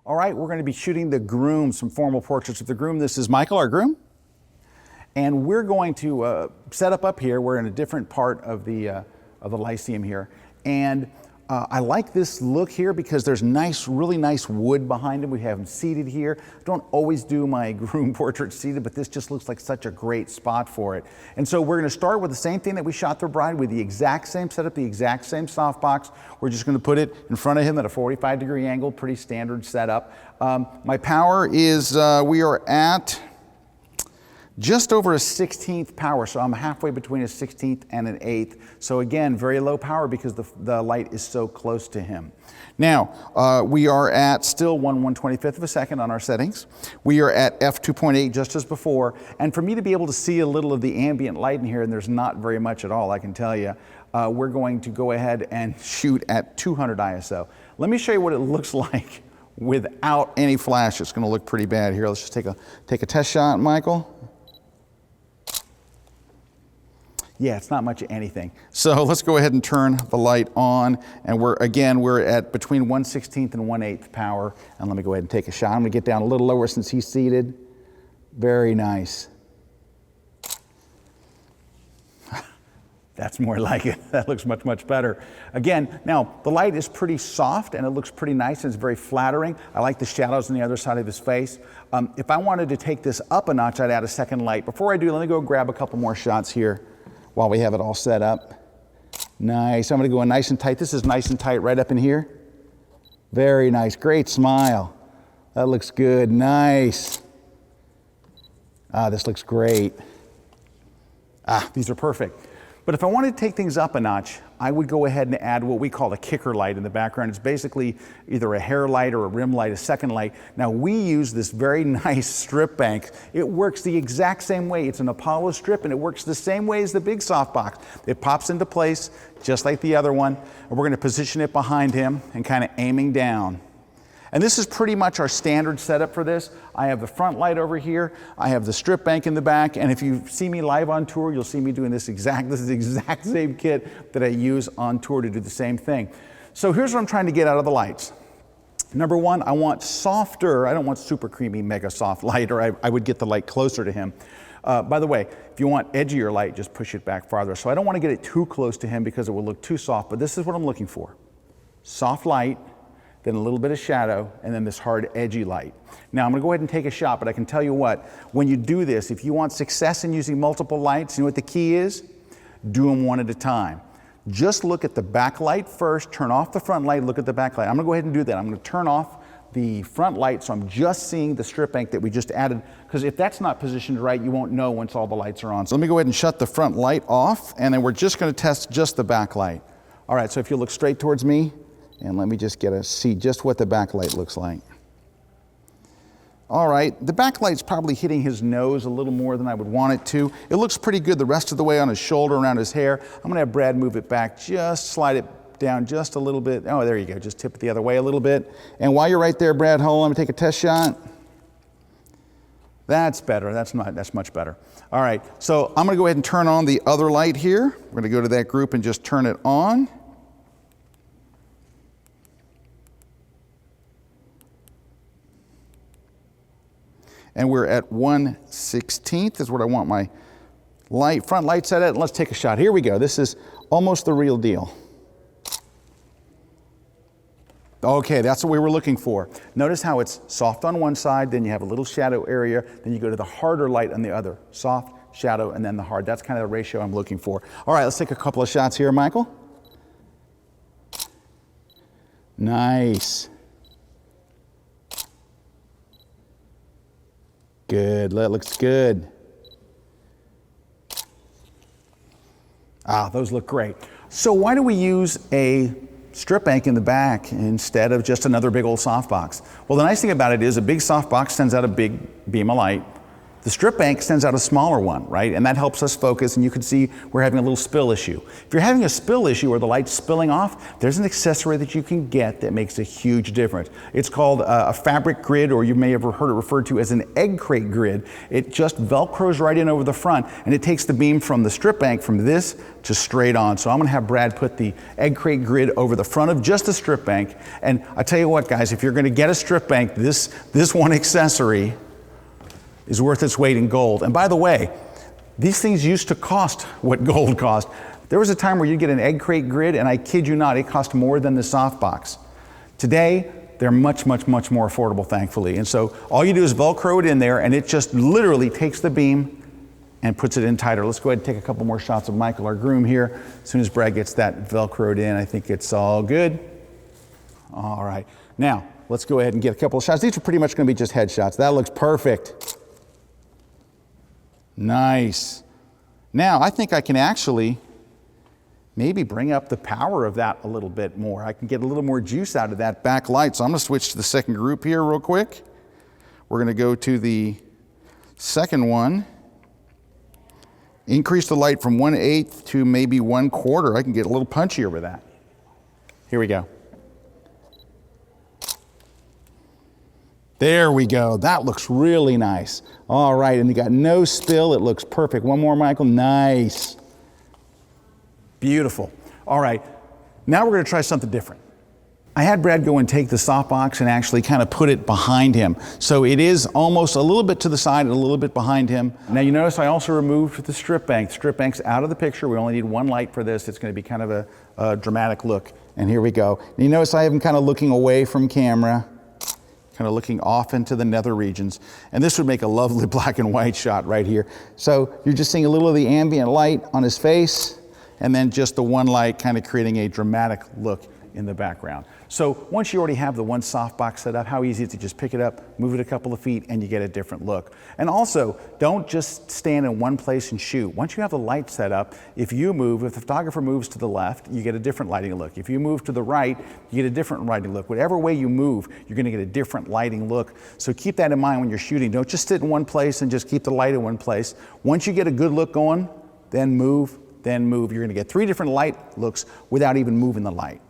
All right, we're going to be shooting the Groom, some formal portraits of the Groom. This is Michael, our Groom. And we're going to set up here. We're in a different part of the Lyceum here. And I like this look here because there's nice, really nice wood behind him. We have him seated here. I don't always do my Groom portrait seated, but this just looks like such a great spot for it. And so we're going to start with the same thing that we shot the bride with, the exact same setup, the exact same softbox. We're just going to put it in front of him at a 45-degree angle, pretty standard setup. My power is, we are at just over a 16th power, so I'm halfway between a 16th and an 8th. So again, very low power because the light is so close to him. Now, we are at still 1/125th of a second on our settings. We are at f2.8 just as before. And for me to be able to see a little of the ambient light in here, and there's not very much at all, I can tell you, we're going to go ahead and shoot at 200 ISO. Let me show you what it looks like without any flash. It's going to look pretty bad here. Let's just take a test shot, Michael. Yeah, it's not much of anything. So let's go ahead and turn the light on. And we're at between 1/16th and 1/8th power. And let me go ahead and take a shot. I'm gonna get down a little lower since he's seated. Very nice. That's more like it. That looks much, much better. Again, now the light is pretty soft and it looks pretty nice and it's very flattering. I like the shadows on the other side of his face. If I wanted to take this up a notch, I'd add a second light. Before I do, let me go grab a couple more shots here while we have it all set up. Nice, I'm gonna go in nice and tight. This is nice and tight right up in here. Very nice, great smile. That looks good, nice. This looks great. These are perfect. But if I wanted to take things up a notch, I would go ahead and add what we call a kicker light in the background. It's basically either a hair light or a rim light, a second light. Now we use this very nice strip bank. It works the exact same way. It's an Apollo strip and it works the same way as the big softbox. It pops into place just like the other one. And we're gonna position it behind him and kind of aiming down. And this is pretty much our standard setup for this. I have the front light over here. I have the strip bank in the back. And if you see me live on tour, you'll see me doing this is the exact same kit that I use on tour to do the same thing. So here's what I'm trying to get out of the lights. Number one, I want softer, I don't want super creamy, mega soft light, or I would get the light closer to him. By the way, if you want edgier light, just push it back farther. So I don't want to get it too close to him because it will look too soft, but this is what I'm looking for. Soft light, then a little bit of shadow, and then this hard, edgy light. Now I'm gonna go ahead and take a shot, but I can tell you what, when you do this, if you want success in using multiple lights, you know what the key is? Do them one at a time. Just look at the back light first, turn off the front light, look at the back light. I'm gonna go ahead and do that. I'm gonna turn off the front light so I'm just seeing the strip bank that we just added, because if that's not positioned right, you won't know once all the lights are on. So let me go ahead and shut the front light off, and then we're just gonna test just the back light. All right, so if you look straight towards me, and let me just see just what the backlight looks like. All right, the backlight's probably hitting his nose a little more than I would want it to. It looks pretty good the rest of the way on his shoulder, around his hair. I'm gonna have Brad move it back, just slide it down just a little bit. Oh, there you go, just tip it the other way a little bit. And while you're right there, Brad, hold on, I'm gonna take a test shot. That's better, that's much better. All right, so I'm gonna go ahead and turn on the other light here. We're gonna go to that group and just turn it on. And we're at 1/16th is what I want my front light set at. And let's take a shot. Here we go. This is almost the real deal. Okay, that's what we were looking for. Notice how it's soft on one side, then you have a little shadow area, then you go to the harder light on the other. Soft, shadow, and then the hard. That's kind of the ratio I'm looking for. All right, let's take a couple of shots here, Michael. Nice. Good, that looks good. Those look great. So why do we use a strip bank in the back instead of just another big old softbox? Well, the nice thing about it is a big softbox sends out a big beam of light. The strip bank sends out a smaller one, right? And that helps us focus, and you can see we're having a little spill issue. If you're having a spill issue or the light's spilling off, there's an accessory that you can get that makes a huge difference. It's called a fabric grid, or you may have heard it referred to as an egg crate grid. It just Velcros right in over the front, and it takes the beam from the strip bank from this to straight on. So I'm gonna have Brad put the egg crate grid over the front of just the strip bank. And I tell you what, guys, if you're gonna get a strip bank, this one accessory is worth its weight in gold. And by the way, these things used to cost what gold cost. There was a time where you'd get an egg crate grid, and I kid you not, it cost more than the softbox. Today, they're much, much, much more affordable, thankfully. And so all you do is Velcro it in there, and it just literally takes the beam and puts it in tighter. Let's go ahead and take a couple more shots of Michael, our groom, here. As soon as Brad gets that Velcroed in, I think it's all good. All right, now let's go ahead and get a couple of shots. These are pretty much gonna be just headshots. That looks perfect. Nice. Now, I think I can actually maybe bring up the power of that a little bit more. I can get a little more juice out of that backlight. So I'm gonna switch to the second group here real quick. We're gonna go to the second one. Increase the light from 1/8 to maybe 1/4. I can get a little punchier with that. Here we go. There we go. That looks really nice. All right, and you got no spill. It looks perfect. One more, Michael. Nice. Beautiful. All right, now we're going to try something different. I had Brad go and take the softbox and actually kind of put it behind him. So it is almost a little bit to the side and a little bit behind him. Now you notice I also removed the strip bank. The strip bank's out of the picture. We only need one light for this. It's going to be kind of a dramatic look. And here we go. And you notice I have him kind of looking away from camera, kind of looking off into the nether regions. And this would make a lovely black and white shot right here. So you're just seeing a little of the ambient light on his face, and then just the one light kind of creating a dramatic look in the background. So once you already have the one softbox set up, how easy is it to just pick it up, move it a couple of feet, and you get a different look. And also, don't just stand in one place and shoot. Once you have the light set up, if the photographer moves to the left, you get a different lighting look. If you move to the right, you get a different lighting look. Whatever way you move, you're gonna get a different lighting look. So keep that in mind when you're shooting. Don't just sit in one place and just keep the light in one place. Once you get a good look going, then move, then move. You're gonna get 3 different light looks without even moving the light.